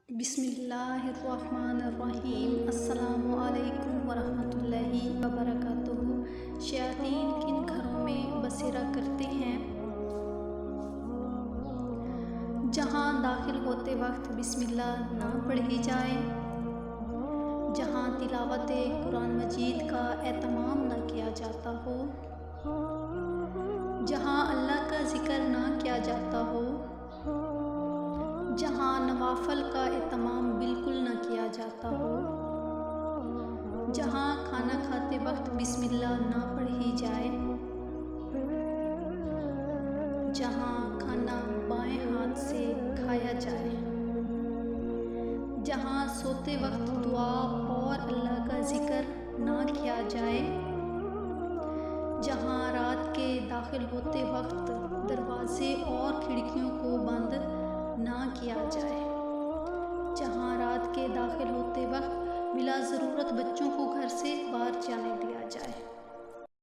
بسم اللہ الرحمن الرحیم۔ السلام علیکم ورحمۃ اللہ وبرکاتہ۔ شیاطین کن گھروں میں بسیرا کرتے ہیں؟ جہاں داخل ہوتے وقت بسم اللہ نہ پڑھی جائے، جہاں تلاوت قرآن مجید کا اہتمام نہ کیا جاتا ہو، جہاں اللہ کا ذکر نہ کیا جاتا ہو، جہاں نوافل کا اہتمام بالکل نہ کیا جاتا ہو، جہاں کھانا کھاتے وقت بسم اللہ نہ پڑھی جائے، جہاں کھانا بائیں ہاتھ سے کھایا جائے، جہاں سوتے وقت دعا اور اللہ کا ذکر نہ کیا جائے، جہاں رات کے داخل ہوتے وقت دروازے اور کھڑکیوں کو بند نہ کیا جائے، جہاں رات کے داخل ہوتے وقت بلا ضرورت بچوں کو گھر سے باہر جانے